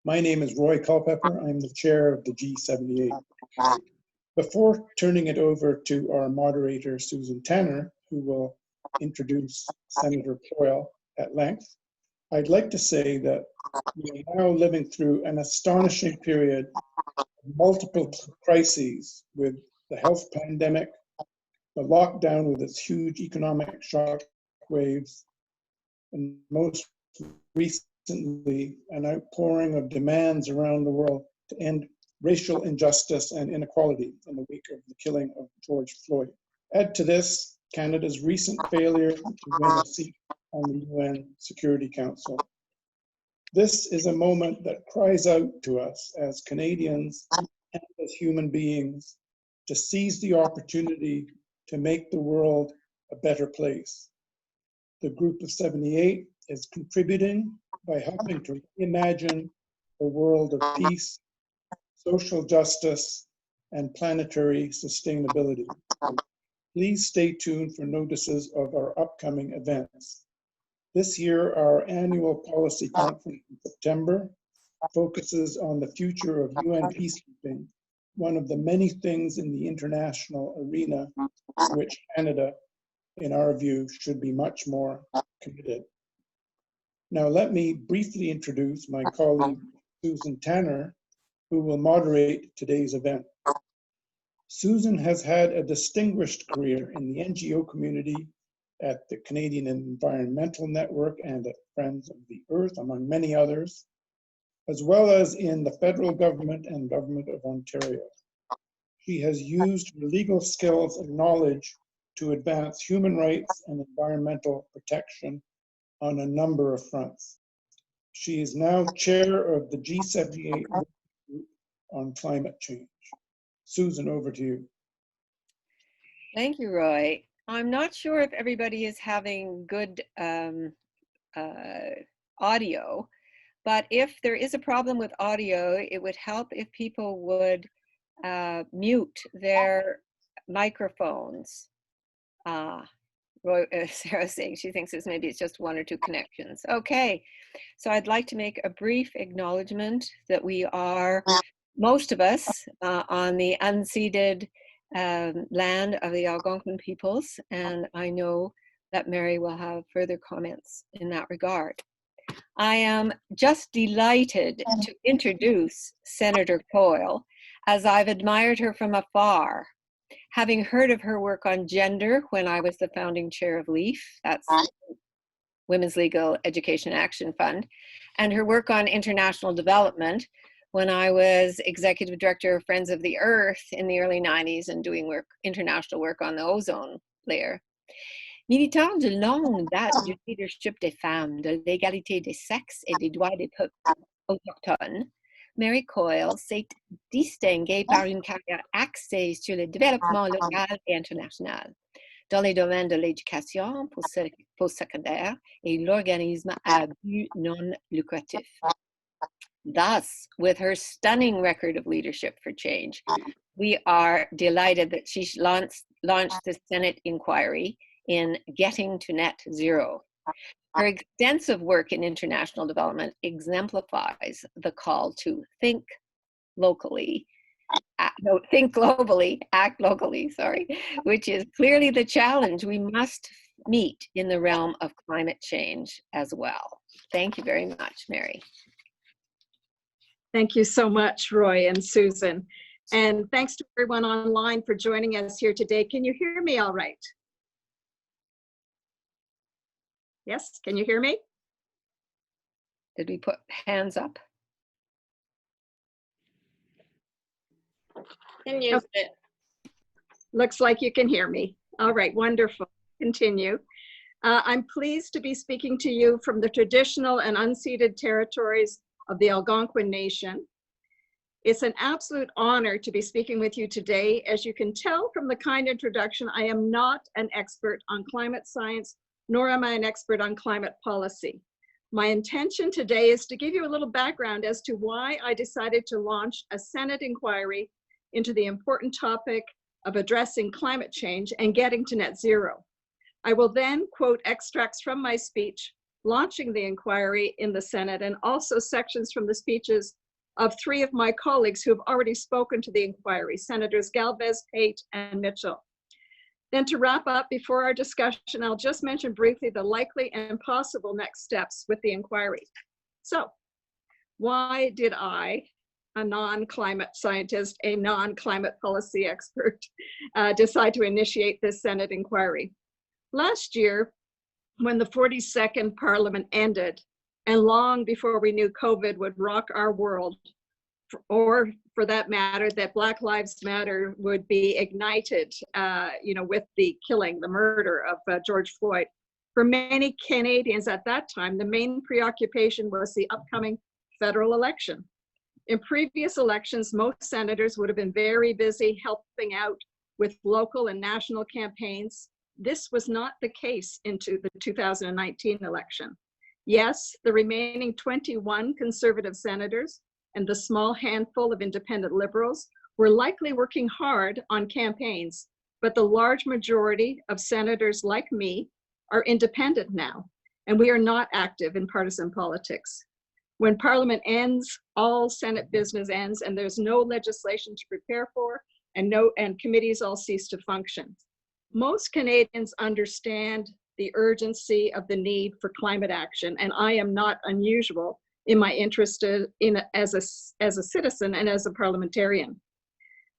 My name is Roy Culpepper. I'm the chair of the G78. Before turning it over to our moderator, Susan Tanner, who will introduce Senator Coyle at length, I'd like to say that we are now living through an astonishing period of multiple crises, with the health pandemic, the lockdown with its huge economic shock waves, and most recently, an outpouring of demands around the world to end racial injustice and inequality in the wake of the killing of George Floyd. Add to this Canada's recent failure to win a seat on the UN Security Council. This is a moment that cries out to us as Canadians and as human beings to seize the opportunity to make the world a better place. The Group of 78 is contributing by helping to reimagine a world of peace, social justice, and planetary sustainability. Please stay tuned for notices of our upcoming events. This year, our annual policy conference in September focuses on the future of UN peacekeeping, one of the many things in the international arena to which Canada, in our view, should be much more committed. Now, let me briefly introduce my colleague, Susan Tanner, who will moderate today's event. Susan has had a distinguished career in the NGO community at the Canadian Environmental Network and at Friends of the Earth, among many others, as well as in the federal government and government of Ontario. She has used her legal skills and knowledge to advance human rights and environmental protection on a number of fronts. She is now chair of the G78 Group on climate change. Susan, over to you. Thank you, Roy. I'm not sure if everybody is having good audio, but if there is a problem with audio, it would help if people would mute their microphones. Sarah's saying she thinks it's just one or two connections. Okay, so I'd like to make a brief acknowledgement that we are, most of us, on the unceded land of the Algonquin peoples, and I know that Mary will have further comments in that regard. I am just delighted to introduce Senator Coyle, as I've admired her from afar, having heard of her work on gender when I was the founding chair of LEAF, that's Women's Legal Education Action Fund, and her work on international development when I was executive director of Friends of the Earth in the early 90s and doing international work on the ozone layer. Militant de longue date du leadership des femmes, de l'égalité des sexes et des droits des peuples autochtones, Mary Coyle s'est distinguée par une carrière axée sur le développement local et international dans les domaines de l'éducation postsecondaire et l'organisme à but non lucratif. Thus, with her stunning record of leadership for change, we are delighted that she launched the Senate inquiry in Getting to Net Zero. Her extensive work in international development exemplifies the call to think globally, act locally, which is clearly the challenge we must meet in the realm of climate change as well. Thank you very much, Mary. Thank you so much, Roy and Susan. And thanks to everyone online for joining us here today. Can you hear me all right? Yes, can you hear me? Did we put hands up? Can use it. Looks like you can hear me. All right, wonderful. Continue. I'm pleased to be speaking to you from the traditional and unceded territories of the Algonquin Nation. It's an absolute honor to be speaking with you today. As you can tell from the kind introduction, I am not an expert on climate science, nor am I an expert on climate policy. My intention today is to give you a little background as to why I decided to launch a Senate inquiry into the important topic of addressing climate change and getting to net zero. I will then quote extracts from my speech launching the inquiry in the Senate, and also sections from the speeches of three of my colleagues who have already spoken to the inquiry, Senators Galvez, Pate, and Mitchell. Then to wrap up before our discussion, I'll just mention briefly the likely and possible next steps with the inquiry. So, why did I, a non-climate scientist, a non-climate policy expert, decide to initiate this Senate inquiry? Last year, when the 42nd Parliament ended, and long before we knew COVID would rock our world, or for that matter, that Black Lives Matter would be ignited, with the killing, the murder of George Floyd. For many Canadians at that time, the main preoccupation was the upcoming federal election. In previous elections, most senators would have been very busy helping out with local and national campaigns. This was not the case into the 2019 election. Yes, the remaining 21 Conservative senators and the small handful of independent Liberals were likely working hard on campaigns, but the large majority of senators like me are independent now, and we are not active in partisan politics. When Parliament ends, all Senate business ends, and there's no legislation to prepare for, and committees all cease to function. Most Canadians understand the urgency of the need for climate action, and I am not unusual in my interest as a citizen and as a parliamentarian.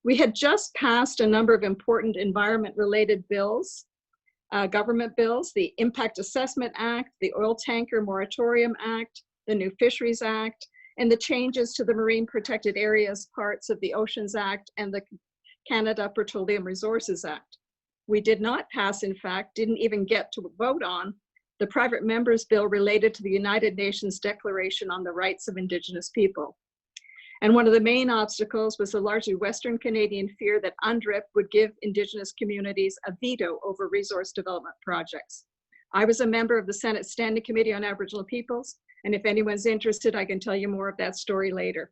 We had just passed a number of important environment-related bills, government bills, the Impact Assessment Act, the Oil Tanker Moratorium Act, the New Fisheries Act, and the changes to the Marine Protected Areas parts of the Oceans Act and the Canada Petroleum Resources Act. We did not pass, in fact, didn't even get to vote on the private members bill related to the United Nations Declaration on the Rights of Indigenous People. And one of the main obstacles was the largely Western Canadian fear that UNDRIP would give Indigenous communities a veto over resource development projects. I was a member of the Senate Standing Committee on Aboriginal Peoples, and if anyone's interested, I can tell you more of that story later.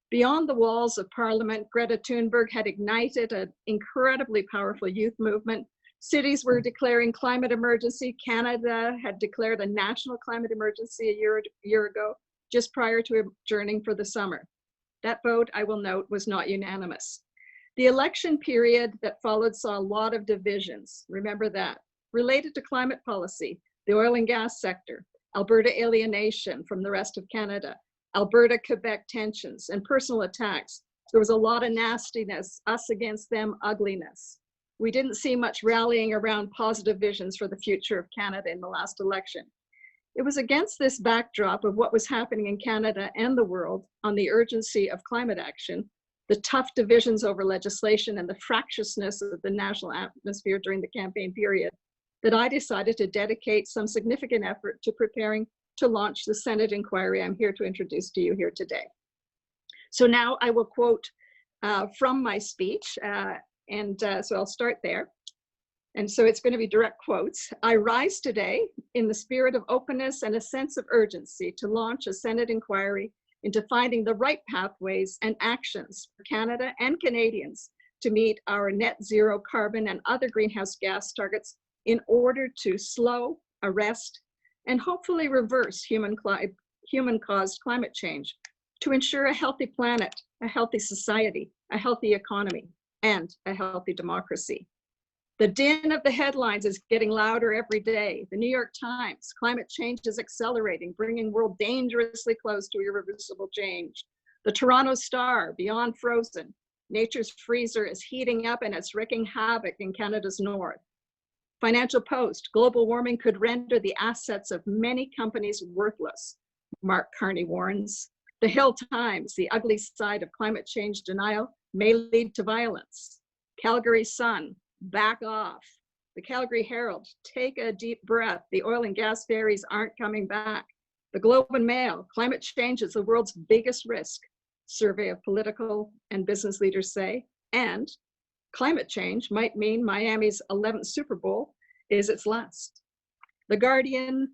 Beyond the walls of Parliament, Greta Thunberg had ignited an incredibly powerful youth movement. Cities were declaring climate emergency. Canada had declared a national climate emergency a year ago, just prior to adjourning for the summer. That vote, I will note, was not unanimous. The election period that followed saw a lot of divisions, remember that, related to climate policy, the oil and gas sector, Alberta alienation from the rest of Canada, Alberta-Quebec tensions, and personal attacks. There was a lot of nastiness, us against them ugliness. We didn't see much rallying around positive visions for the future of Canada in the last election. It was against this backdrop of what was happening in Canada and the world on the urgency of climate action, the tough divisions over legislation, and the fractiousness of the national atmosphere during the campaign period, that I decided to dedicate some significant effort to preparing to launch the Senate inquiry I'm here to introduce to you here today. So now I will quote from my speech, so I'll start there. And so it's going to be direct quotes. I rise today in the spirit of openness and a sense of urgency to launch a Senate inquiry into finding the right pathways and actions for Canada and Canadians to meet our net zero carbon and other greenhouse gas targets in order to slow, arrest, and hopefully reverse human-caused climate change to ensure a healthy planet, a healthy society, a healthy economy, and a healthy democracy. The din of the headlines is getting louder every day. The New York Times, climate change is accelerating, bringing world dangerously close to irreversible change. The Toronto Star, beyond frozen, nature's freezer is heating up and it's wreaking havoc in Canada's north. Financial Post, global warming could render the assets of many companies worthless, Mark Carney warns. The Hill Times, the ugly side of climate change denial may lead to violence. Calgary Sun, back off. The Calgary Herald, take a deep breath. The oil and gas ferries aren't coming back. The Globe and Mail, climate change is the world's biggest risk, survey of political and business leaders say, and climate change might mean Miami's 11th Super Bowl is its last. The Guardian,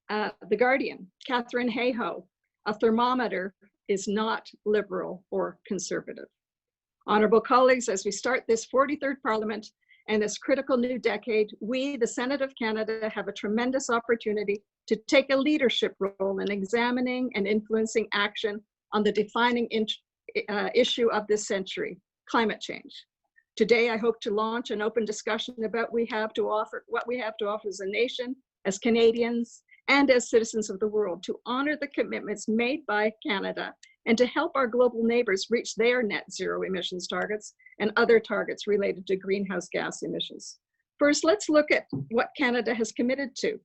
Catherine Hayhoe, a thermometer is not liberal or conservative. Honorable colleagues, as we start this 43rd Parliament and this critical new decade, we, the Senate of Canada, have a tremendous opportunity to take a leadership role in examining and influencing action on the defining issue of this century, climate change. Today, I hope to launch an open discussion about what we have to offer as a nation, as Canadians, and as citizens of the world, to honor the commitments made by Canada and to help our global neighbors reach their net zero emissions targets and other targets related to greenhouse gas emissions. First, let's look at what Canada has committed to.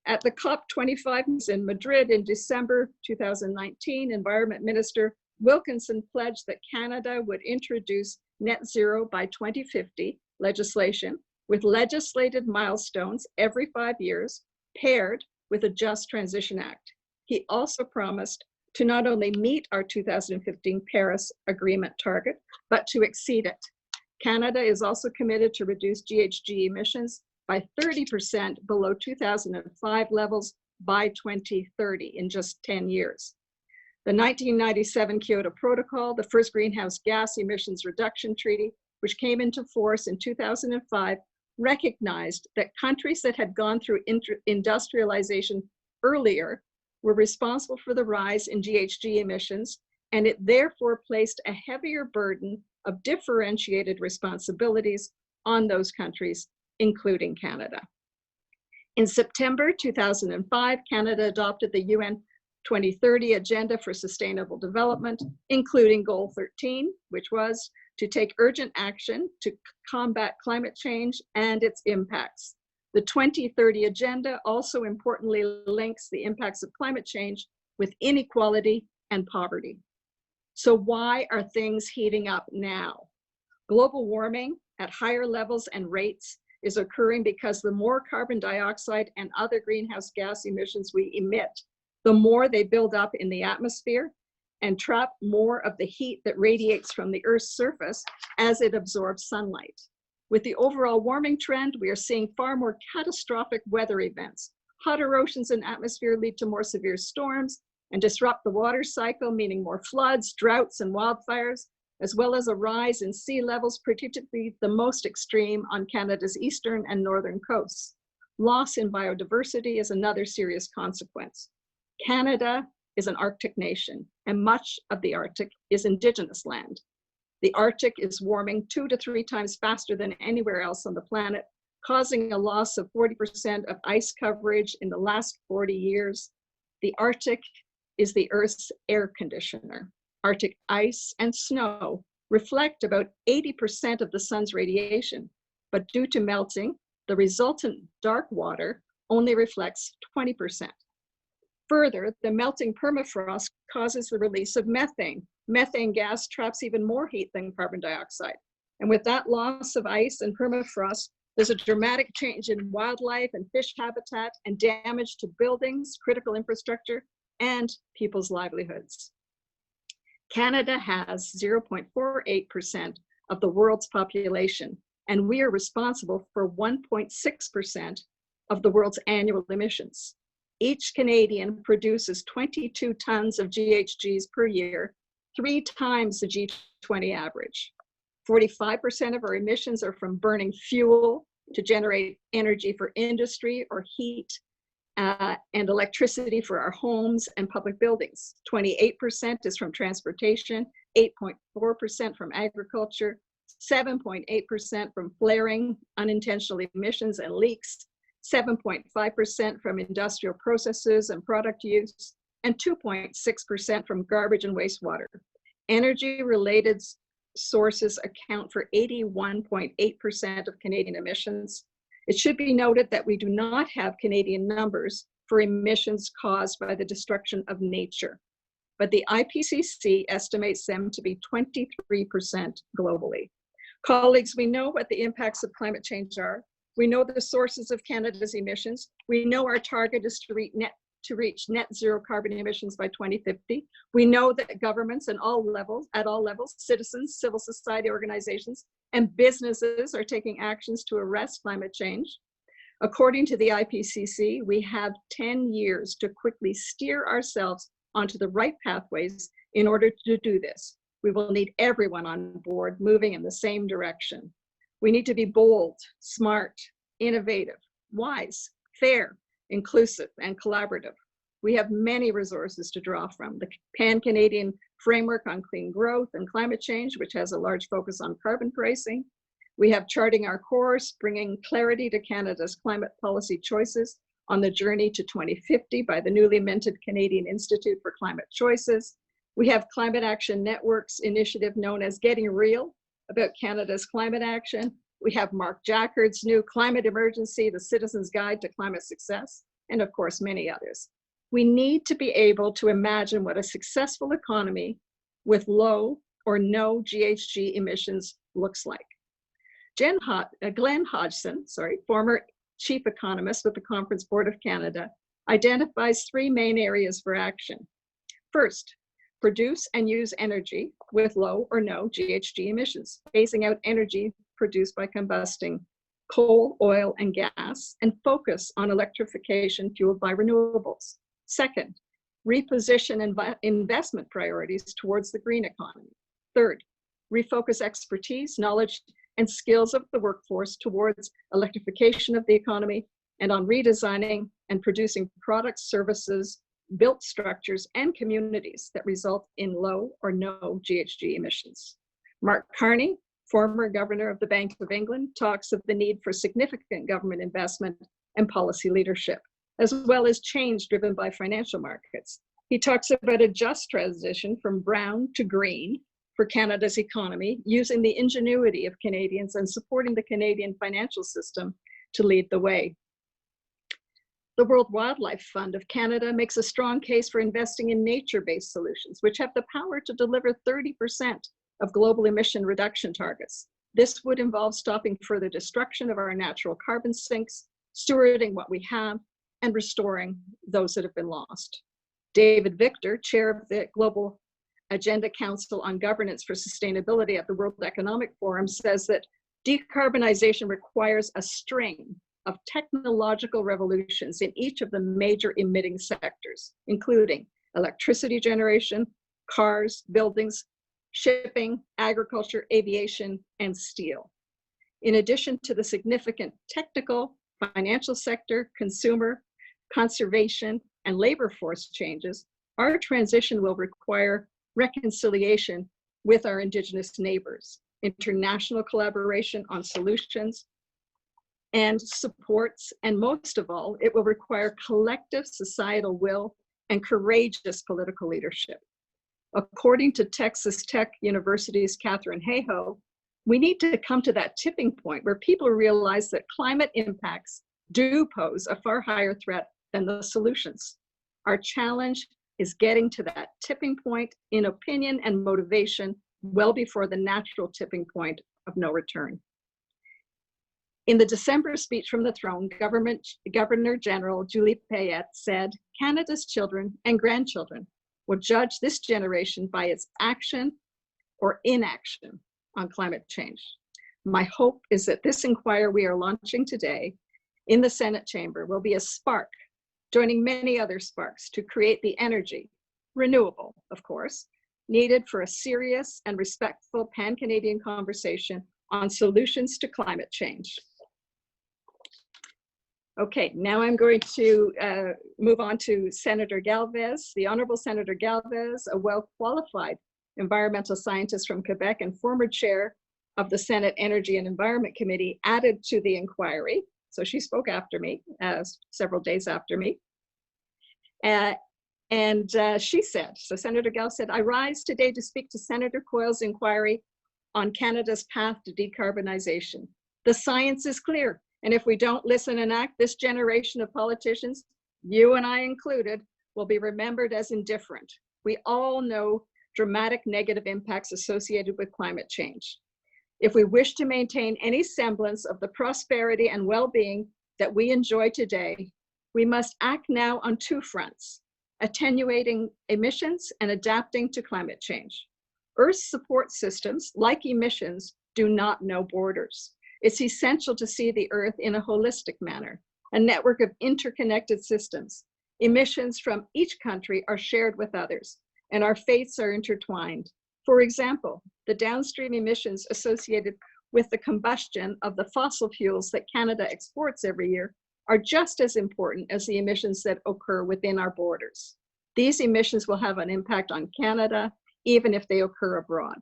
At the COP25 in Madrid in December 2019, Environment Minister Wilkinson pledged that Canada would introduce net zero by 2050 legislation with legislated milestones every 5 years, paired with a Just Transition Act. He also promised to not only meet our 2015 Paris Agreement target, but to exceed it. Canada is also committed to reduce GHG emissions by 30% below 2005 levels by 2030 in just 10 years. The 1997 Kyoto Protocol, the first greenhouse gas emissions reduction treaty, which came into force in 2005, recognized that countries that had gone through industrialization earlier were responsible for the rise in GHG emissions, and it therefore placed a heavier burden of differentiated responsibilities on those countries, including Canada. In September 2005, Canada adopted the UN 2030 Agenda for Sustainable Development, including Goal 13, which was to take urgent action to combat climate change and its impacts. The 2030 Agenda also importantly links the impacts of climate change with inequality and poverty. So why are things heating up now? Global warming at higher levels and rates is occurring because the more carbon dioxide and other greenhouse gas emissions we emit, the more they build up in the atmosphere and trap more of the heat that radiates from the Earth's surface as it absorbs sunlight. With the overall warming trend, we are seeing far more catastrophic weather events. Hotter oceans and atmosphere lead to more severe storms and disrupt the water cycle, meaning more floods, droughts, and wildfires, as well as a rise in sea levels, particularly the most extreme on Canada's eastern and northern coasts. Loss in biodiversity is another serious consequence. Canada is an Arctic nation, and much of the Arctic is Indigenous land. The Arctic is warming 2 to 3 times faster than anywhere else on the planet, causing a loss of 40% of ice coverage in the last 40 years. The Arctic is the Earth's air conditioner. Arctic ice and snow reflect about 80% of the sun's radiation, but due to melting, the resultant dark water only reflects 20%. Further, the melting permafrost causes the release of methane. Methane gas traps even more heat than carbon dioxide. And with that loss of ice and permafrost, there's a dramatic change in wildlife and fish habitat and damage to buildings, critical infrastructure, and people's livelihoods. Canada has 0.48% of the world's population, and we are responsible for 1.6% of the world's annual emissions. Each Canadian produces 22 tons of GHGs per year, 3 times the G20 average. 45% of our emissions are from burning fuel to generate energy for industry or heat and electricity for our homes and public buildings. 28% is from transportation, 8.4% from agriculture, 7.8% from flaring, unintentional emissions and leaks, 7.5% from industrial processes and product use, and 2.6% from garbage and wastewater. Energy-related sources account for 81.8% of Canadian emissions. It should be noted that we do not have Canadian numbers for emissions caused by the destruction of nature, but the IPCC estimates them to be 23% globally. Colleagues, we know what the impacts of climate change are. We know the sources of Canada's emissions. We know our target is to reach net zero carbon emissions by 2050. We know that governments at all levels, citizens, civil society organizations, and businesses are taking actions to arrest climate change. According to the IPCC, we have 10 years to quickly steer ourselves onto the right pathways in order to do this. We will need everyone on board moving in the same direction. We need to be bold, smart, innovative, wise, fair, inclusive, and collaborative. We have many resources to draw from. The Pan-Canadian Framework on Clean Growth and Climate Change, which has a large focus on carbon pricing. We have Charting Our Course, bringing clarity to Canada's climate policy choices on the journey to 2050 by the newly minted Canadian Institute for Climate Choices. We have Climate Action Network's initiative known as Getting Real about Canada's climate action. We have Mark Jackard's new Climate Emergency, The Citizen's Guide to Climate Success, and of course, many others. We need to be able to imagine what a successful economy with low or no GHG emissions looks like. Glenn Hodgson, former chief economist with the Conference Board of Canada, identifies 3 main areas for action. First, produce and use energy with low or no GHG emissions, phasing out energy produced by combusting coal, oil, and gas, and focus on electrification fueled by renewables. Second, reposition investment priorities towards the green economy. Third, refocus expertise, knowledge, and skills of the workforce towards electrification of the economy and on redesigning and producing products, services, built structures, and communities that result in low or no GHG emissions. Mark Carney, former governor of the Bank of England, talks of the need for significant government investment and policy leadership, as well as change driven by financial markets. He talks about a just transition from brown to green for Canada's economy, using the ingenuity of Canadians and supporting the Canadian financial system to lead the way. The World Wildlife Fund of Canada makes a strong case for investing in nature-based solutions, which have the power to deliver 30% of global emission reduction targets. This would involve stopping further destruction of our natural carbon sinks, stewarding what we have, and restoring those that have been lost. David Victor, chair of the Global Agenda Council on Governance for Sustainability at the World Economic Forum, says that decarbonization requires a string of technological revolutions in each of the major emitting sectors, including electricity generation, cars, buildings, shipping, agriculture, aviation, and steel. In addition to the significant technical, financial sector, consumer, conservation, and labor force changes, our transition will require reconciliation with our Indigenous neighbors, international collaboration on solutions and supports, and most of all, it will require collective societal will and courageous political leadership. According to Texas Tech University's Catherine Hayhoe, we need to come to that tipping point where people realize that climate impacts do pose a far higher threat than the solutions. Our challenge is getting to that tipping point in opinion and motivation well before the natural tipping point of no return. In the December speech from the throne, Governor General Julie Payette said, "Canada's children and grandchildren will judge this generation by its action or inaction on climate change." My hope is that this inquiry we are launching today in the Senate chamber will be a spark, joining many other sparks to create the energy, renewable, of course, needed for a serious and respectful pan-Canadian conversation on solutions to climate change. Okay, now I'm going to move on to Senator Galvez. The Honorable Senator Galvez, a well-qualified environmental scientist from Quebec and former chair of the Senate Energy and Environment Committee, added to the inquiry. So she spoke after me, several days after me. She said, so Senator Gall said, "I rise today to speak to Senator Coyle's inquiry on Canada's path to decarbonization. The science is clear, and if we don't listen and act, this generation of politicians, you and I included, will be remembered as indifferent. We all know dramatic negative impacts associated with climate change. If we wish to maintain any semblance of the prosperity and well-being that we enjoy today, we must act now on 2 fronts: attenuating emissions and adapting to climate change. Earth's support systems, like emissions, do not know borders. It's essential to see the Earth in a holistic manner, a network of interconnected systems. Emissions from each country are shared with others, and our fates are intertwined. For example, the downstream emissions associated with the combustion of the fossil fuels that Canada exports every year are just as important as the emissions that occur within our borders. These emissions will have an impact on Canada, even if they occur abroad.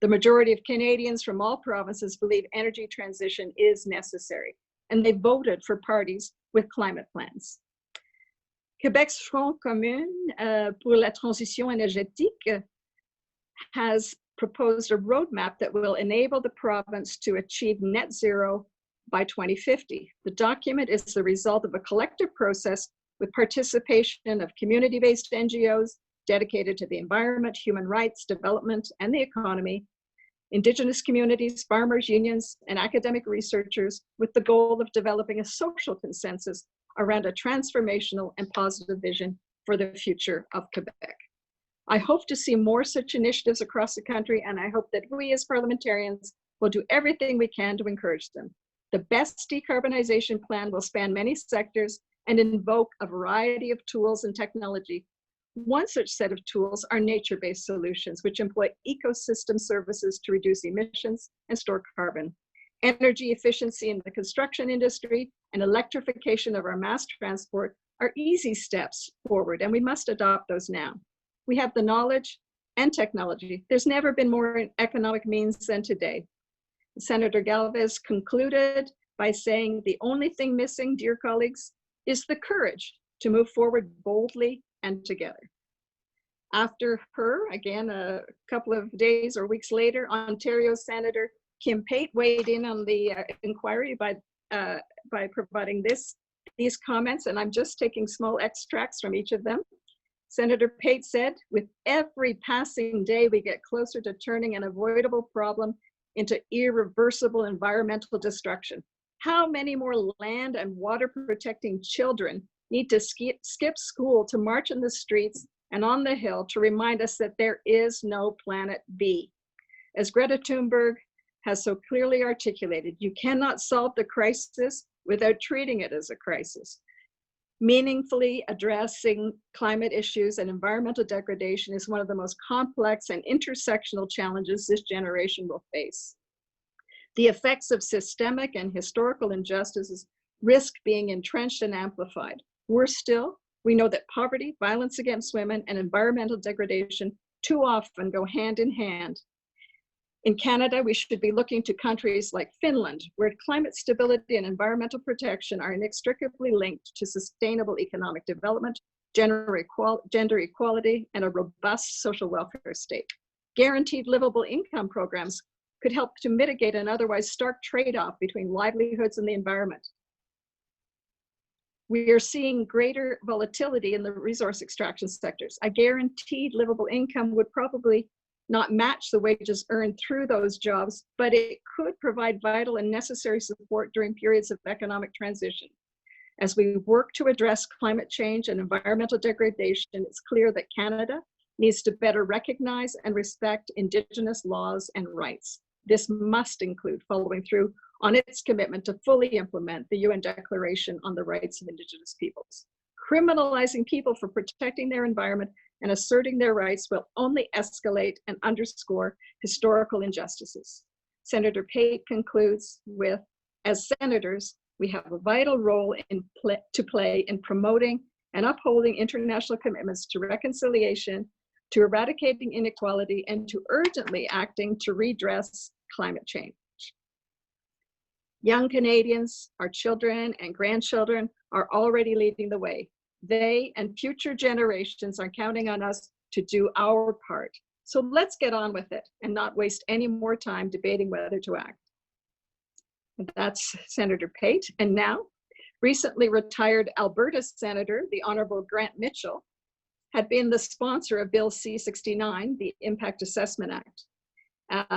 The majority of Canadians from all provinces believe energy transition is necessary, and they voted for parties with climate plans. Québec's Front Commun pour la Transition énergétique has proposed a roadmap that will enable the province to achieve net zero by 2050. The document is the result of a collective process with participation of community-based NGOs dedicated to the environment, human rights, development, and the economy, Indigenous communities, farmers, unions, and academic researchers, with the goal of developing a social consensus around a transformational and positive vision for the future of Quebec. I hope to see more such initiatives across the country, and I hope that we as parliamentarians will do everything we can to encourage them. The best decarbonization plan will span many sectors and invoke a variety of tools and technology. One such set of tools are nature-based solutions, which employ ecosystem services to reduce emissions and store carbon. Energy efficiency in the construction industry and electrification of our mass transport are easy steps forward, and we must adopt those now. We have the knowledge and technology. There's never been more economic means than today. Senator Galvez concluded by saying, the only thing missing, dear colleagues, is the courage to move forward boldly and together. After her, again, a couple of days or weeks later, Ontario Senator Kim Pate weighed in on the inquiry by providing these comments, and I'm just taking small extracts from each of them. Senator Pate said, with every passing day, we get closer to turning an avoidable problem into irreversible environmental destruction. How many more land and water protecting children need to skip school to march in the streets and on the Hill to remind us that there is no planet B? As Greta Thunberg has so clearly articulated, you cannot solve the crisis without treating it as a crisis. Meaningfully addressing climate issues and environmental degradation is one of the most complex and intersectional challenges this generation will face. The effects of systemic and historical injustices risk being entrenched and amplified. Worse still, we know that poverty, violence against women, and environmental degradation too often go hand in hand. In Canada, we should be looking to countries like Finland, where climate stability and environmental protection are inextricably linked to sustainable economic development, gender equality, and a robust social welfare state. Guaranteed livable income programs could help to mitigate an otherwise stark trade-off between livelihoods and the environment. We are seeing greater volatility in the resource extraction sectors. A guaranteed livable income would probably not match the wages earned through those jobs, but it could provide vital and necessary support during periods of economic transition. As we work to address climate change and environmental degradation, it's clear that Canada needs to better recognize and respect Indigenous laws and rights. This must include following through on its commitment to fully implement the UN Declaration on the Rights of Indigenous Peoples. Criminalizing people for protecting their environment and asserting their rights will only escalate and underscore historical injustices. Senator Pate concludes with, as senators, we have a vital role to play in promoting and upholding international commitments to reconciliation, to eradicating inequality, and to urgently acting to redress climate change. Young Canadians, our children and grandchildren, are already leading the way. They and future generations are counting on us to do our part. So let's get on with it and not waste any more time debating whether to act. And that's Senator Pate. And now, recently retired Alberta Senator, the Honorable Grant Mitchell, had been the sponsor of Bill C-69, the Impact Assessment Act.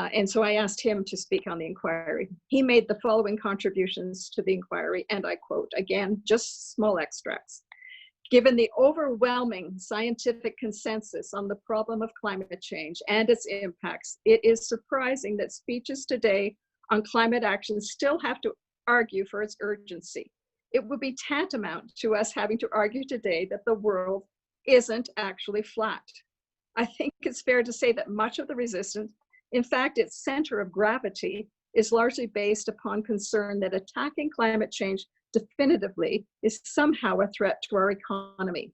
And so I asked him to speak on the inquiry. He made the following contributions to the inquiry, and I quote, again, just small extracts. Given the overwhelming scientific consensus on the problem of climate change and its impacts, it is surprising that speeches today on climate action still have to argue for its urgency. It would be tantamount to us having to argue today that the world isn't actually flat. I think it's fair to say that much of the resistance, in fact, its center of gravity, is largely based upon concern that attacking climate change definitively is somehow a threat to our economy.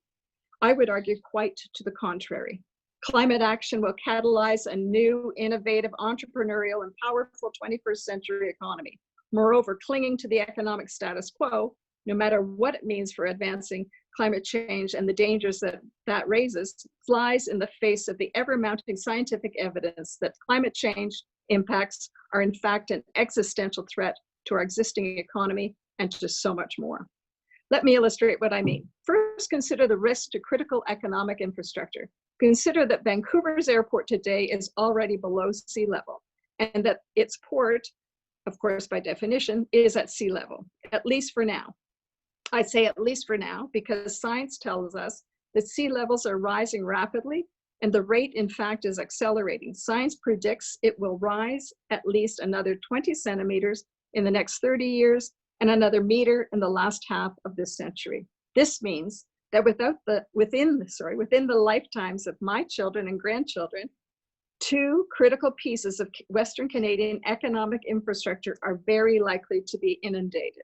I would argue quite to the contrary. Climate action will catalyze a new, innovative, entrepreneurial, and powerful 21st century economy. Moreover, clinging to the economic status quo, no matter what it means for advancing climate change and the dangers that raises, flies in the face of the ever-mounting scientific evidence that climate change impacts are in fact an existential threat to our existing economy and to so much more. Let me illustrate what I mean. First, consider the risk to critical economic infrastructure. Consider that Vancouver's airport today is already below sea level, and that its port, of course, by definition, is at sea level, at least for now. I say at least for now because science tells us that sea levels are rising rapidly, and the rate, in fact, is accelerating. Science predicts it will rise at least another 20 centimeters in the next 30 years and another meter in the last half of this century. This means that within the lifetimes of my children and grandchildren, two critical pieces of Western Canadian economic infrastructure are very likely to be inundated.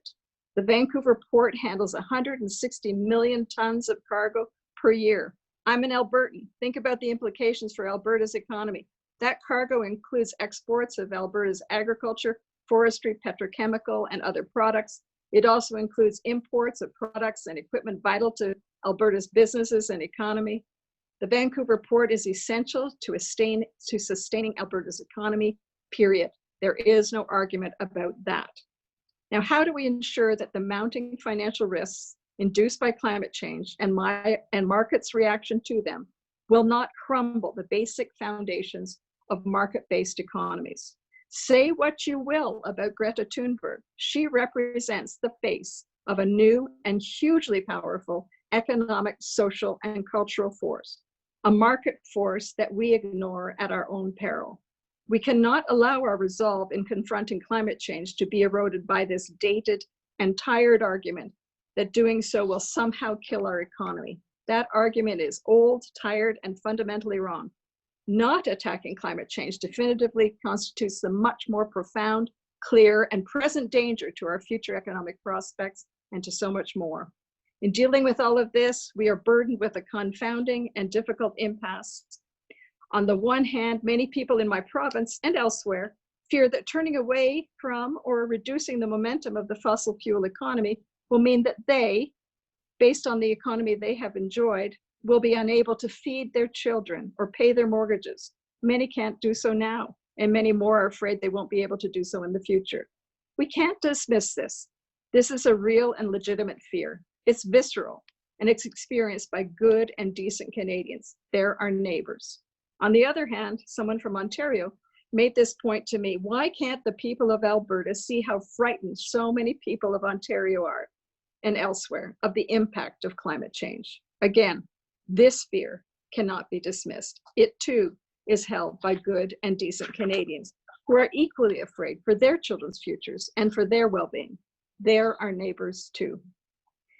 The Vancouver port handles 160 million tons of cargo per year. I'm an Albertan. Think about the implications for Alberta's economy. That cargo includes exports of Alberta's agriculture, forestry, petrochemical, and other products. It also includes imports of products and equipment vital to Alberta's businesses and economy. The Vancouver port is essential to sustaining Alberta's economy, period. There is no argument about that. Now, how do we ensure that the mounting financial risks induced by climate change and markets' reaction to them will not crumble the basic foundations of market-based economies? Say what you will about Greta Thunberg. She represents the face of a new and hugely powerful economic, social, and cultural force, a market force that we ignore at our own peril. We cannot allow our resolve in confronting climate change to be eroded by this dated and tired argument that doing so will somehow kill our economy. That argument is old, tired, and fundamentally wrong. Not attacking climate change definitively constitutes the much more profound, clear, and present danger to our future economic prospects and to so much more. In dealing with all of this, we are burdened with a confounding and difficult impasse. On the one hand, many people in my province and elsewhere fear that turning away from or reducing the momentum of the fossil fuel economy will mean that they, based on the economy they have enjoyed, will be unable to feed their children or pay their mortgages. Many can't do so now, and many more are afraid they won't be able to do so in the future. We can't dismiss this. This is a real and legitimate fear. It's visceral, and it's experienced by good and decent Canadians. They're our neighbors. On the other hand, someone from Ontario made this point to me: why can't the people of Alberta see how frightened so many people of Ontario are and elsewhere of the impact of climate change? Again, this fear cannot be dismissed. It too is held by good and decent Canadians who are equally afraid for their children's futures and for their well-being. They're our neighbors too.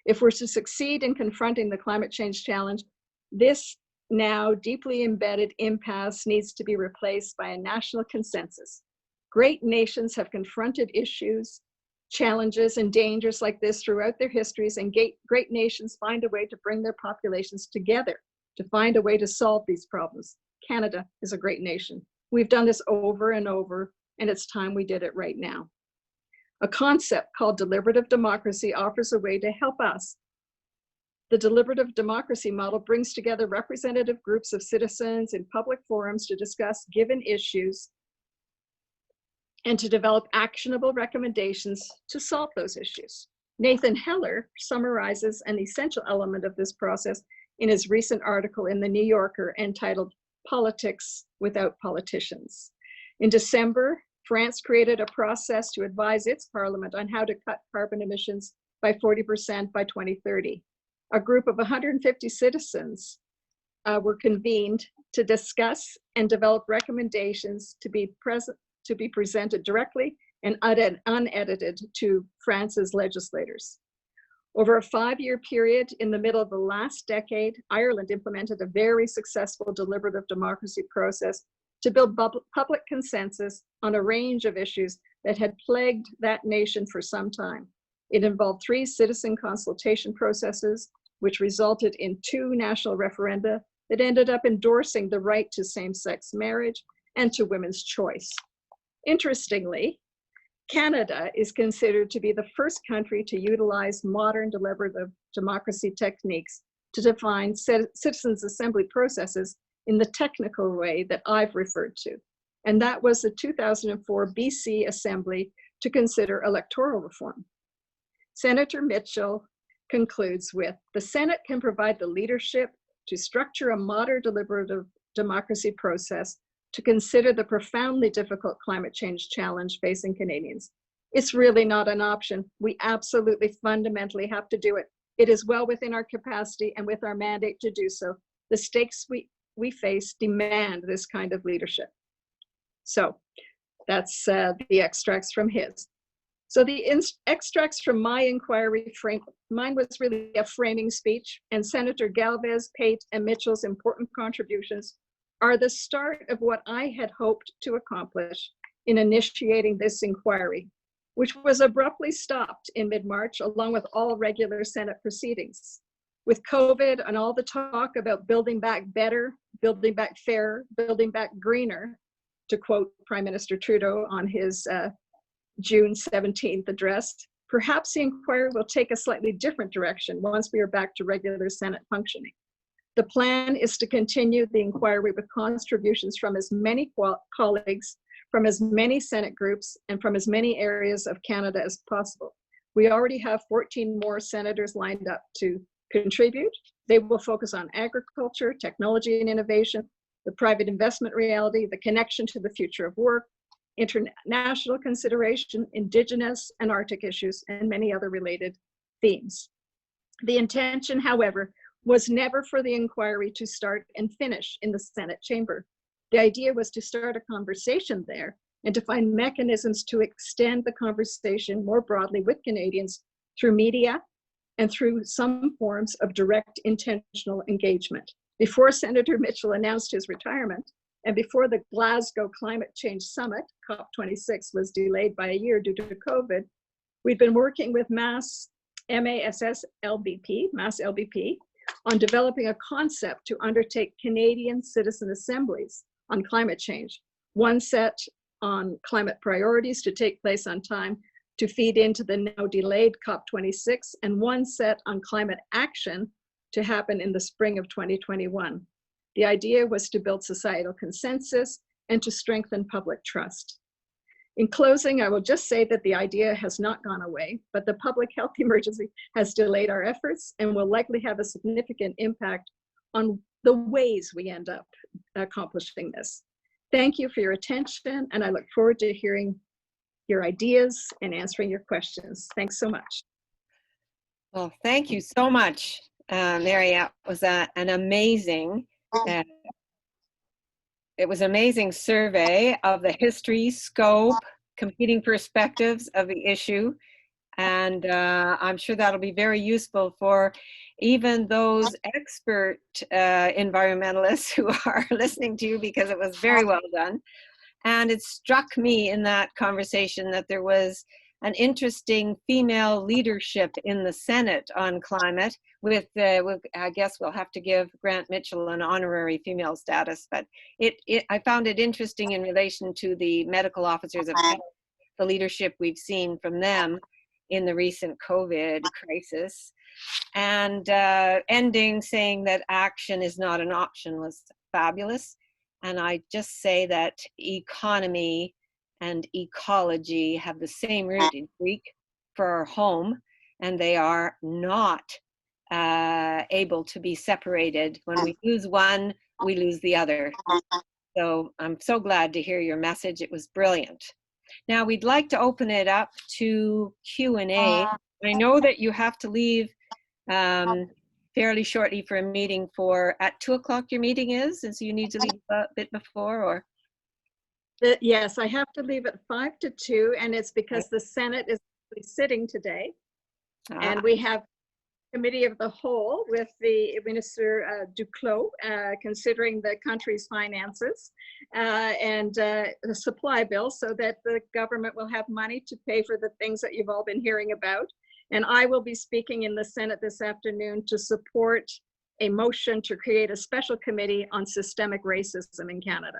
If we're to succeed in confronting the climate change challenge, this now deeply embedded impasse needs to be replaced by a national consensus. Great nations have confronted issues, challenges, and dangers like this throughout their histories, and great nations find a way to bring their populations together to find a way to solve these problems. Canada is a great nation. We've done this over and over, and it's time we did it right now. A concept called deliberative democracy offers a way to help us. The deliberative democracy model brings together representative groups of citizens in public forums to discuss given issues and to develop actionable recommendations to solve those issues. Nathan Heller summarizes an essential element of this process in his recent article in The New Yorker entitled "Politics Without Politicians." In December, France created a process to advise its parliament on how to cut carbon emissions by 40% by 2030. A group of 150 citizens were convened to discuss and develop recommendations to be presented directly and unedited to France's legislators. Over a 5-year period in the middle of the last decade, Ireland implemented a very successful deliberative democracy process to build public consensus on a range of issues that had plagued that nation for some time. It involved 3 citizen consultation processes, which resulted in 2 national referenda that ended up endorsing the right to same-sex marriage and to women's choice. Interestingly, Canada is considered to be the first country to utilize modern deliberative democracy techniques to define citizens' assembly processes in the technical way that I've referred to. And that was the 2004 BC Assembly to consider electoral reform. Senator Mitchell concludes with, the Senate can provide the leadership to structure a modern deliberative democracy process to consider the profoundly difficult climate change challenge facing Canadians. It's really not an option. We absolutely fundamentally have to do it. It is well within our capacity and with our mandate to do so. The stakes we face demand this kind of leadership. So that's the extracts from his. So the extracts from my inquiry mine was really a framing speech, and Senator Galvez, Pate, and Mitchell's important contributions are the start of what I had hoped to accomplish in initiating this inquiry, which was abruptly stopped in mid-March along with all regular Senate proceedings. With COVID and all the talk about building back better, building back fairer, building back greener, to quote Prime Minister Trudeau on his June 17th address, perhaps the inquiry will take a slightly different direction once we are back to regular Senate functioning. The plan is to continue the inquiry with contributions from as many colleagues, from as many Senate groups, and from as many areas of Canada as possible. We already have 14 more senators lined up to contribute. They will focus on agriculture, technology and innovation, the private investment reality, the connection to the future of work, international consideration, Indigenous and Arctic issues, and many other related themes. The intention, however, was never for the inquiry to start and finish in the Senate chamber. The idea was to start a conversation there and to find mechanisms to extend the conversation more broadly with Canadians through media and through some forms of direct intentional engagement. Before Senator Mitchell announced his retirement, and before the Glasgow Climate Change Summit, COP26, was delayed by a year due to COVID, we'd been working with Mass LBP, on developing a concept to undertake Canadian citizen assemblies on climate change. One set on climate priorities to take place on time to feed into the now delayed COP26, and one set on climate action to happen in the spring of 2021. The idea was to build societal consensus and to strengthen public trust. In closing, I will just say that the idea has not gone away, but the public health emergency has delayed our efforts and will likely have a significant impact on the ways we end up accomplishing this. Thank you for your attention, and I look forward to hearing your ideas and answering your questions. Thanks so much. Well, thank you so much, Mary. It was an amazing it was an amazing survey of the history, scope, competing perspectives of the issue. And I'm sure that'll be very useful for even those expert environmentalists who are listening to you, because it was very well done. And it struck me in that conversation that there was an interesting female leadership in the Senate on climate with I guess we'll have to give Grant Mitchell an honorary female status, but I found it interesting in relation to the medical officers of health, the leadership we've seen from them in the recent COVID crisis. And ending saying that action is not an option was fabulous. And I just say that economy and ecology have the same root in Greek for home, and they are not able to be separated. When we lose one, we lose the other. So I'm so glad to hear your message. It was brilliant. Now we'd like to open it up to Q&A. I know that you have to leave fairly shortly for a meeting at 2 o'clock your meeting is, and so you need to leave a bit before, or? Yes, I have to leave at 1 to 2, and it's because the Senate is sitting today, and we have committee of the whole with the Minister Duclos, considering the country's finances and the supply bill so that the government will have money to pay for the things that you've all been hearing about. And I will be speaking in the Senate this afternoon to support a motion to create a special committee on systemic racism in Canada.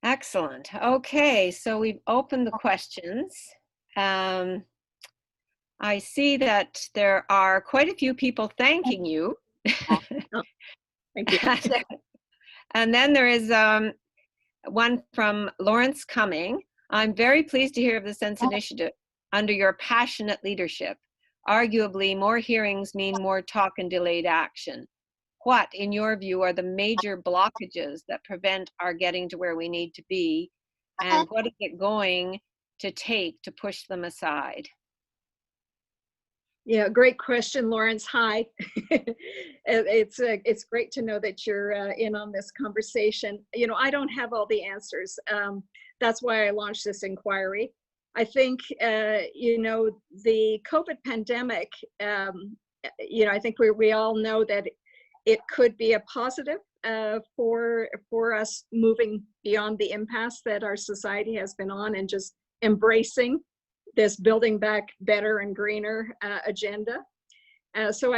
Excellent. Okay, so we've opened the questions. I see that there are quite a few people thanking you. Oh, thank you. And then there is one from Lawrence Cumming. I'm very pleased to hear of the Sense Initiative under your passionate leadership. Arguably, more hearings mean more talk and delayed action. What, in your view, are the major blockages that prevent our getting to where we need to be? And what is it going to take to push them aside? Yeah, great question, Lawrence. Hi. It's great to know that you're in on this conversation. You know, I don't have all the answers. That's why I launched this inquiry. I think, you know, the COVID pandemic, you know, I think we all know that it could be a positive for us moving beyond the impasse that our society has been on and just embracing this building back better and greener agenda. So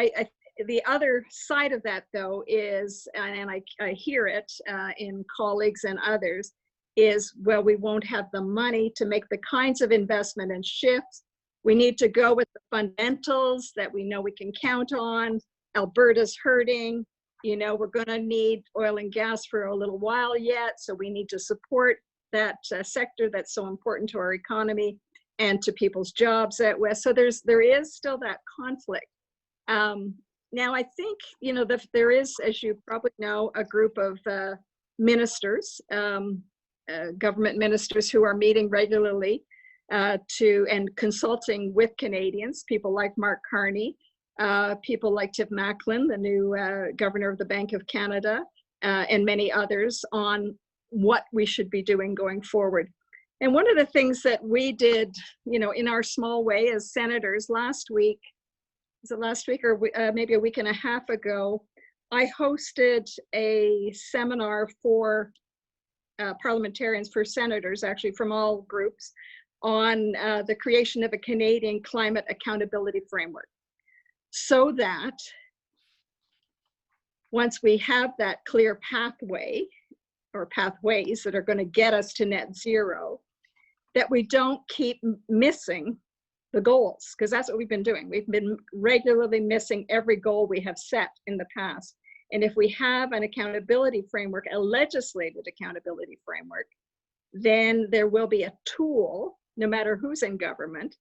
the other side of that, though, is, and I hear it in colleagues and others, is, well, we won't have the money to make the kinds of investment and shifts. We need to go with the fundamentals that we know we can count on. Alberta's hurting. You know, we're going to need oil and gas for a little while yet, so we need to support that sector that's so important to our economy and to people's jobs at West. So there is still that conflict. Now, I think, you know, there is, as you probably know, a group of ministers, government ministers who are meeting regularly and consulting with Canadians, people like Mark Carney, people like Tim Macklin, the new governor of the Bank of Canada, and many others on what we should be doing going forward. And one of the things that we did, you know, in our small way as senators last week, was it last week or maybe a week and a half ago, I hosted a seminar for parliamentarians, for senators actually from all groups, on the creation of a Canadian climate accountability framework. So that once we have that clear pathway or pathways that are going to get us to net zero, that we don't keep missing the goals, because that's what we've been doing. We've been regularly missing every goal we have set in the past. And if we have an accountability framework, a legislated accountability framework, then there will be a tool, no matter who's in government,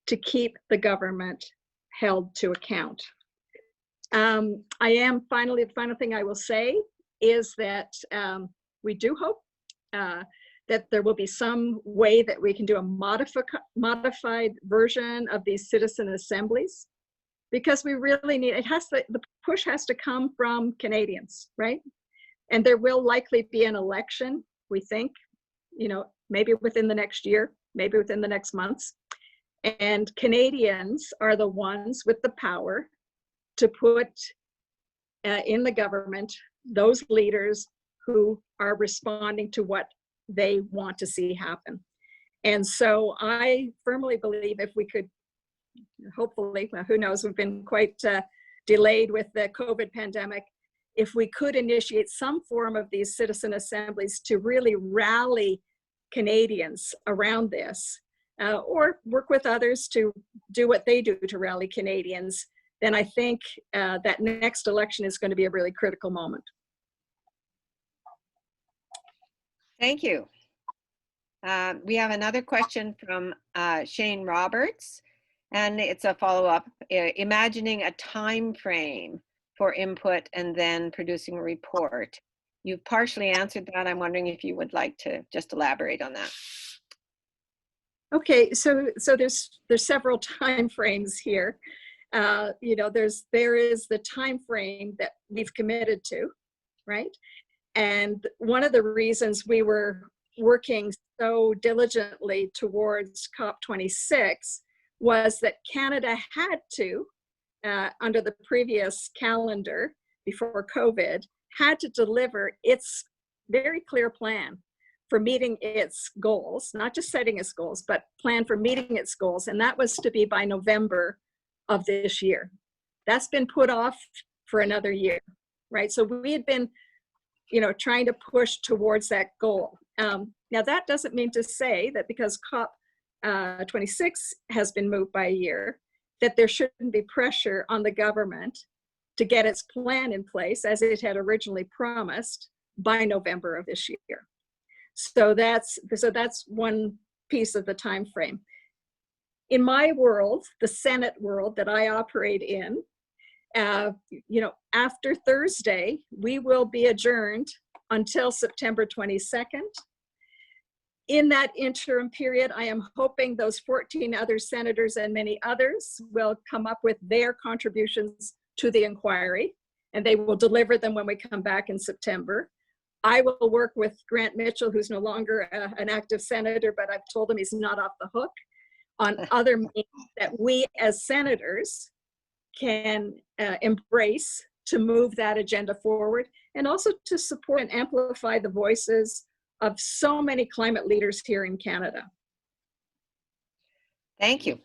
to keep the government held to account. The final thing I will say is that we do hope that there will be some way that we can do a modified version of these citizen assemblies, because we really need, the push has to come from Canadians, right? And there will likely be an election, we think, you know, maybe within the next year, maybe within the next months. And Canadians are the ones with the power to put in the government those leaders who are responding to what they want to see happen. And so I firmly believe if we could, hopefully, who knows, we've been quite delayed with the COVID pandemic, if we could initiate some form of these citizen assemblies to really rally Canadians around this, or work with others to do what they do to rally Canadians, then I think that next election is going to be a really critical moment. Thank you. We have another question from Shane Roberts, and it's a follow-up. Imagining a time frame for input and then producing a report. You've partially answered that. I'm wondering if you would like to just elaborate on that. Okay, so there's several time frames here. You know, there is the time frame that we've committed to, right? And one of the reasons we were working so diligently towards COP26 was that Canada had to, under the previous calendar before COVID, had to deliver its very clear plan for meeting its goals, not just setting its goals, but plan for meeting its goals. And that was to be by November of this year. That's been put off for another year, right? So we had been, you know, trying to push towards that goal. Now that doesn't mean to say that because COP 26 has been moved by a year, that there shouldn't be pressure on the government to get its plan in place as it had originally promised by November of this year. So that's one piece of the time frame. In my world, the Senate world that I operate in, you know, after Thursday, we will be adjourned until September 22nd. In that interim period, I am hoping those 14 other senators and many others will come up with their contributions to the inquiry, and they will deliver them when we come back in September. I will work with Grant Mitchell, who's no longer an active senator, but I've told him he's not off the hook, on other means that we as senators can embrace to move that agenda forward, and also to support and amplify the voices of so many climate leaders here in Canada. Thank you.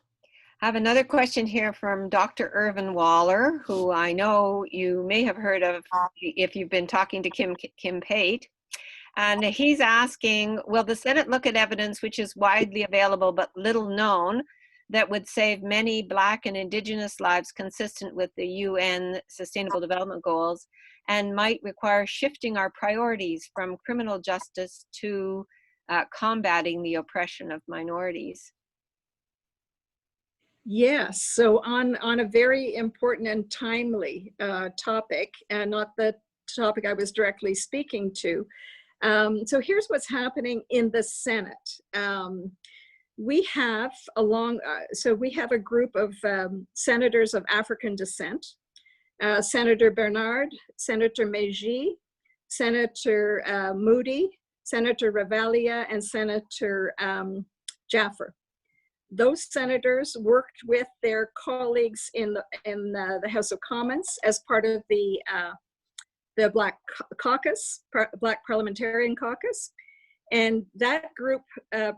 I have another question here from Dr. Irvin Waller, who I know you may have heard of if you've been talking to Kim Pate. And he's asking, will the Senate look at evidence which is widely available but little known that would save many Black and Indigenous lives consistent with the UN Sustainable Development Goals, and might require shifting our priorities from criminal justice to combating the oppression of minorities? Yes, so on a very important and timely topic, and not the topic I was directly speaking to. So here's what's happening in the Senate. We have we have a group of senators of African descent, Senator Bernard, Senator Meji, Senator Moody, Senator Ravalia, and Senator Jaffer. Those senators worked with their colleagues in the House of Commons as part of the Black Caucus, Black Parliamentarian Caucus. And that group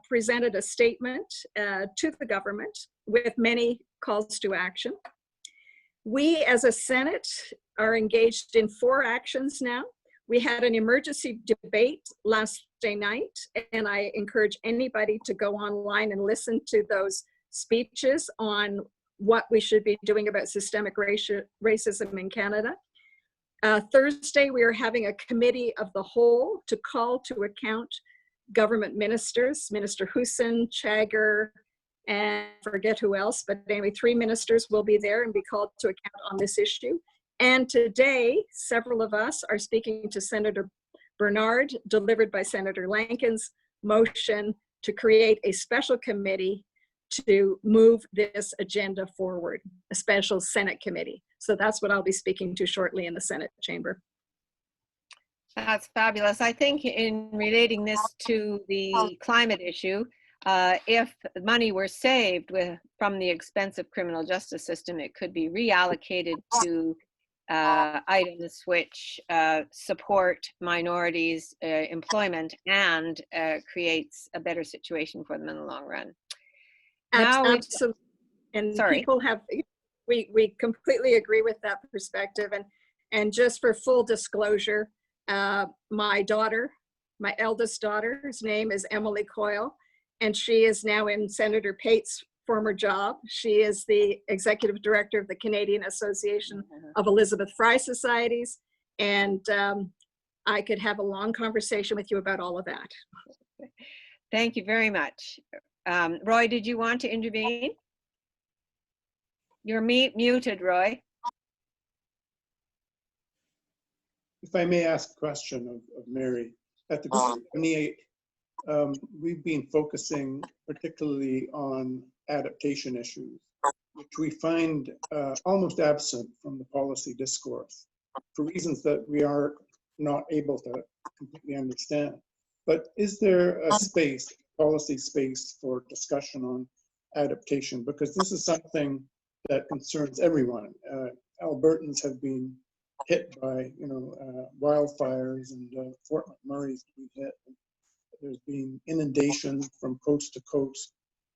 presented a statement to the government with many calls to action. We as a Senate are engaged in 4 actions now. We had an emergency debate last night, and I encourage anybody to go online and listen to those speeches on what we should be doing about systemic racism in Canada. Thursday, we are having a committee of the whole to call to account government ministers, Minister Hussin, Chagger, and forget who else, but anyway, 3 ministers will be there and be called to account on this issue. And today, several of us are speaking to Senator Bernard, delivered by Senator Lankin's motion to create a special committee to move this agenda forward, a special Senate committee. So that's what I'll be speaking to shortly in the Senate chamber. That's fabulous. I think in relating this to the climate issue, if money were saved from the expensive criminal justice system, it could be reallocated to items which support minorities' employment and creates a better situation for them in the long run. Absolutely. And people have, we completely agree with that perspective. And just for full disclosure, my daughter, my eldest daughter's name is Emily Coyle, and she is now in Senator Pate's former job. She is the executive director of the Canadian Association of Elizabeth Fry Societies, and I could have a long conversation with you about all of that. Thank you very much. Roy, did you want to intervene? You're muted, Roy. If I may ask a question of Mary. At the group 28, we've been focusing particularly on adaptation issues, which we find almost absent from the policy discourse for reasons that we are not able to completely understand. But is there a space, policy space, for discussion on adaptation, because this is something that concerns everyone. Albertans have been hit by, wildfires, and Fort McMurray's been hit. There's been inundation from coast to coast.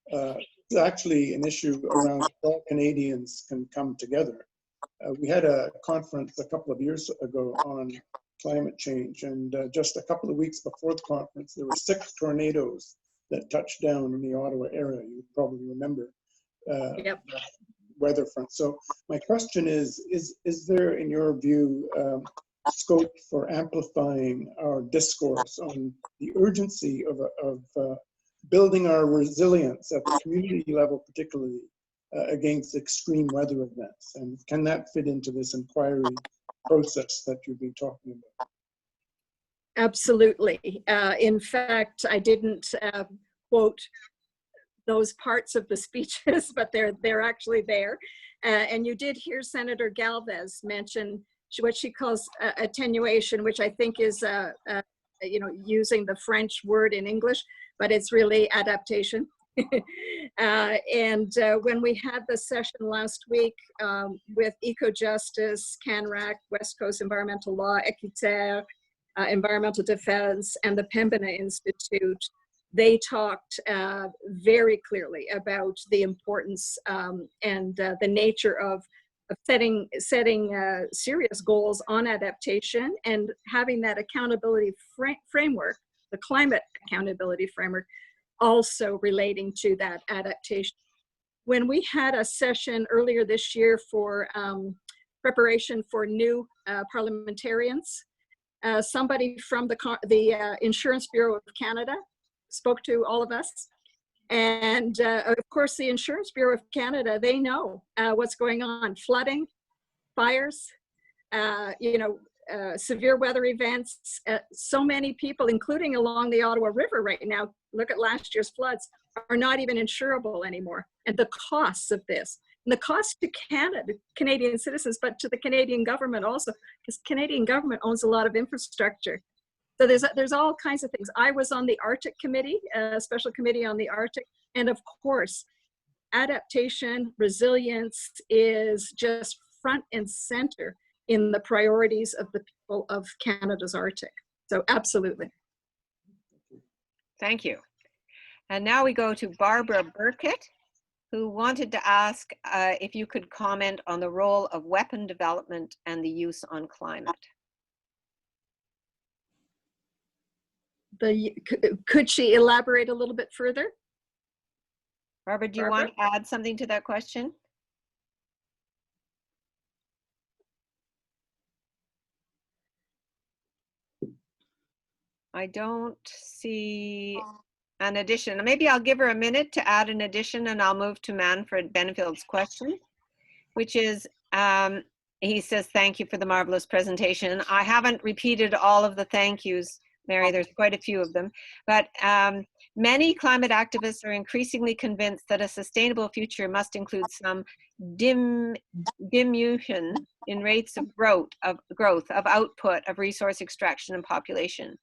It's actually an issue around all Canadians can come together. We had a conference a couple of years ago on climate change, and just a couple of weeks before the conference, there were 6 tornadoes that touched down in the Ottawa area. You probably remember Yep. that weather front. So my question is there, in your view, scope for amplifying our discourse on the urgency of building our resilience at the community level, particularly against extreme weather events? And can that fit into this inquiry process that you've been talking about? Absolutely. In fact, I didn't quote those parts of the speeches, but they're actually there. And you did hear Senator Galvez mention what she calls attenuation, which I think is using the French word in English, but it's really adaptation. And when we had the session last week with Eco-Justice, CANRAC, West Coast Environmental Law, Equiterre, Environmental Defense, and the Pembina Institute, they talked very clearly about the importance and the nature of setting serious goals on adaptation and having that accountability framework, the climate accountability framework, also relating to that adaptation. When we had a session earlier this year for preparation for new parliamentarians, somebody from the Insurance Bureau of Canada spoke to all of us. And of course, the Insurance Bureau of Canada, they know what's going on: flooding, fires, severe weather events. So many people, including along the Ottawa River right now, look at last year's floods, are not even insurable anymore. And the costs of this, and the cost to Canada, Canadian citizens, but to the Canadian government also, because Canadian government owns a lot of infrastructure. So there's all kinds of things. I was on the Arctic Committee, a special committee on the Arctic, and of course, adaptation, resilience is just front and center in the priorities of the people of Canada's Arctic. So absolutely. Thank you. And now we go to Barbara Burkett, who wanted to ask if you could comment on the role of weapon development and the use on climate. Could she elaborate a little bit further? Barbara, do you want to add something to that question? I don't see an addition. Maybe I'll give her a minute to add an addition, and I'll move to Manfred Benfield's question, which is, he says, thank you for the marvelous presentation. I haven't repeated all of the thank yous, Mary, there's quite a few of them, but many climate activists are increasingly convinced that a sustainable future must include some diminution in rates of growth, of output, of resource extraction and population.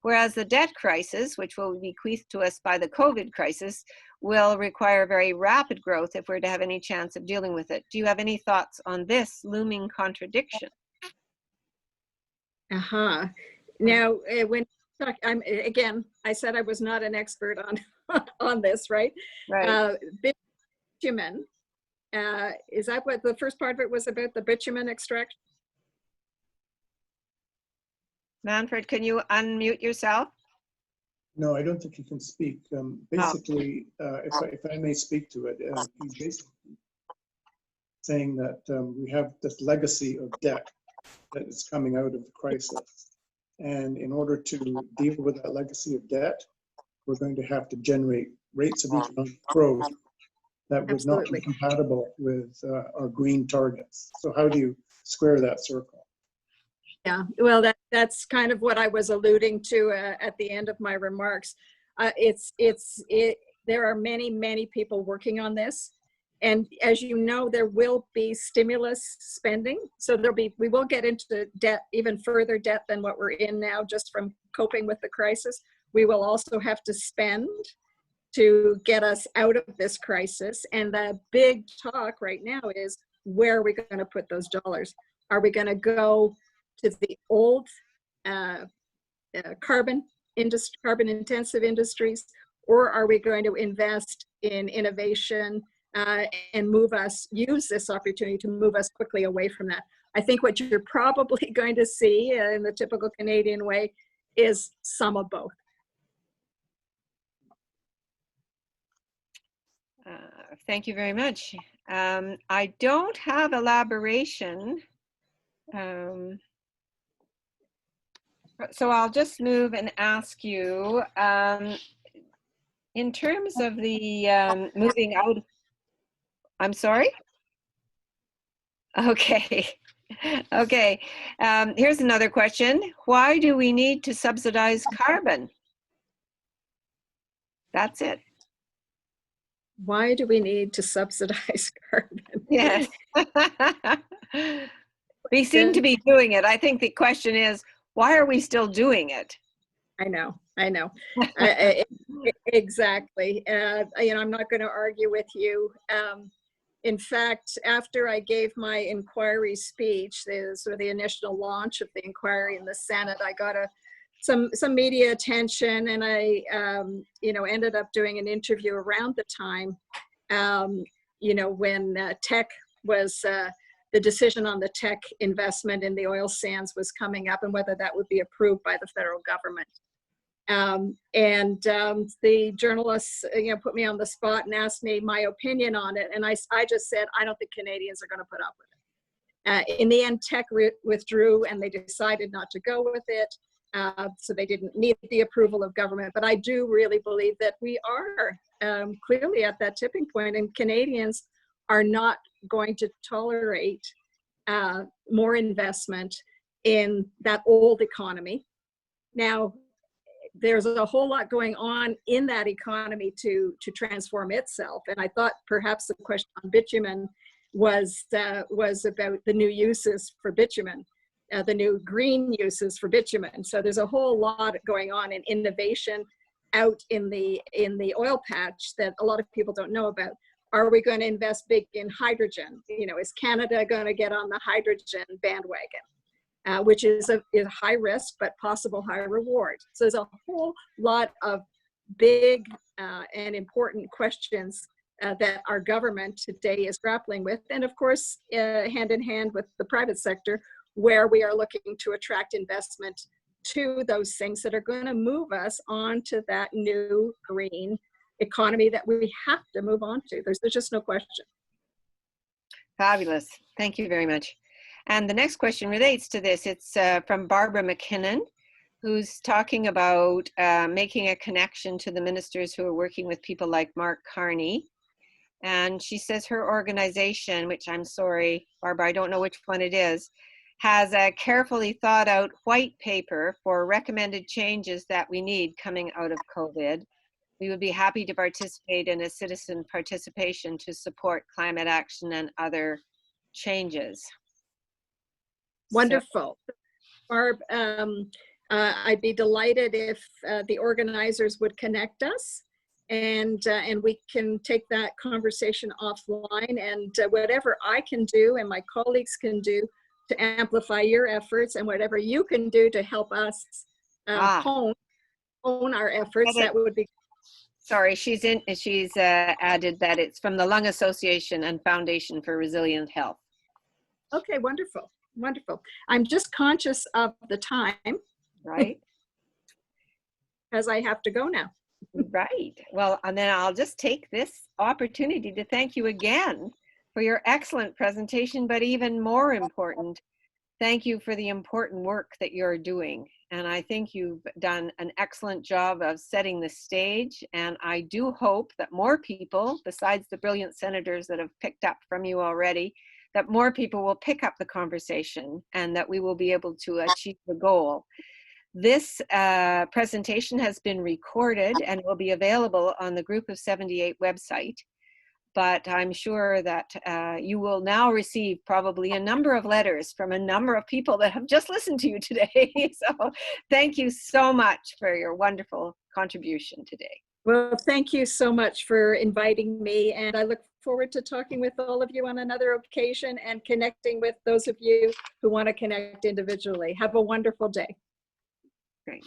Whereas the debt crisis, which will be bequeathed to us by the COVID crisis, will require very rapid growth if we're to have any chance of dealing with it. Do you have any thoughts on this looming contradiction? Now, when again, I said I was not an expert on this, right? Right. Bitumen, is that what the first part of it was about, the bitumen extraction? Manfred, can you unmute yourself? No, I don't think he can speak. Basically, if I may speak to it, he's basically saying that we have this legacy of debt that is coming out of the crisis. And in order to deal with that legacy of debt, we're going to have to generate rates of economic growth that would not be compatible with our green targets. So how do you square that circle? Yeah, well, that's kind of what I was alluding to at the end of my remarks. There are many people working on this. And as you know, there will be stimulus spending. So we will get into debt, even further debt than what we're in now, just from coping with the crisis. We will also have to spend. to get us out of this crisis. And the big talk right now is, where are we going to put those dollars? Are we going to go to the old carbon intensive industries, or are we going to invest in innovation and use this opportunity to move us quickly away from that? I think what you're probably going to see in the typical Canadian way is some of both. Thank you very much. I don't have elaboration. So I'll just move and ask you, in terms of the moving out, I'm sorry? Okay. Okay. Here's another question. Why do we need to subsidize carbon? That's it. Why do we need to subsidize carbon? Yes. We seem to be doing it. I think the question is, why are we still doing it? I know. Exactly. I'm not going to argue with you. In fact, after I gave my inquiry speech, the initial launch of the inquiry in the Senate, I got some media attention, and I ended up doing an interview around the time when tech was the decision on the tech investment in the oil sands was coming up, and whether that would be approved by the federal government. The journalists put me on the spot and asked me my opinion on it, and I just said, I don't think Canadians are going to put up with it. In the end, tech withdrew, and they decided not to go with it, so they didn't need the approval of government. But I do really believe that we are clearly at that tipping point, and Canadians are not going to tolerate more investment in that old economy. Now, there's a whole lot going on in that economy to transform itself. And I thought perhaps the question on bitumen was about the new uses for bitumen, the new green uses for bitumen. So there's a whole lot going on in innovation out in the oil patch that a lot of people don't know about. Are we going to invest big in hydrogen? Is Canada going to get on the hydrogen bandwagon? Which is a high risk, but possible high reward. So there's a whole lot of big and important questions that our government today is grappling with. And of course, hand in hand with the private sector, where we are looking to attract investment to those things that are going to move us onto that new green economy that we have to move on to. There's just no question. Fabulous. Thank you very much. And the next question relates to this. It's from Barbara McKinnon, who's talking about making a connection to the ministers who are working with people like Mark Carney. And she says her organization, which I'm sorry, Barbara, I don't know which one it is, has a carefully thought out white paper for recommended changes that we need coming out of COVID. We would be happy to participate in a citizen participation to support climate action and other changes. Wonderful. So, Barb, I'd be delighted if the organizers would connect us, and we can take that conversation offline, and whatever I can do and my colleagues can do to amplify your efforts, and whatever you can do to help us hone our efforts, that would be. Sorry, she's added that it's from the Lung Association and Foundation for Resilient Health. Okay, wonderful. Wonderful. I'm just conscious of the time. Right. As I have to go now. Right. Well, and then I'll just take this opportunity to thank you again for your excellent presentation, but even more important, thank you for the important work that you're doing. And I think you've done an excellent job of setting the stage. And I do hope that more people, besides the brilliant senators that have picked up from you already, that more people will pick up the conversation and that we will be able to achieve the goal. This presentation has been recorded and will be available on the Group of 78 website. But I'm sure that you will now receive probably a number of letters from a number of people that have just listened to you today. So thank you so much for your wonderful contribution today. Well, thank you so much for inviting me, and I look forward to talking with all of you on another occasion and connecting with those of you who want to connect individually. Have a wonderful day. Great.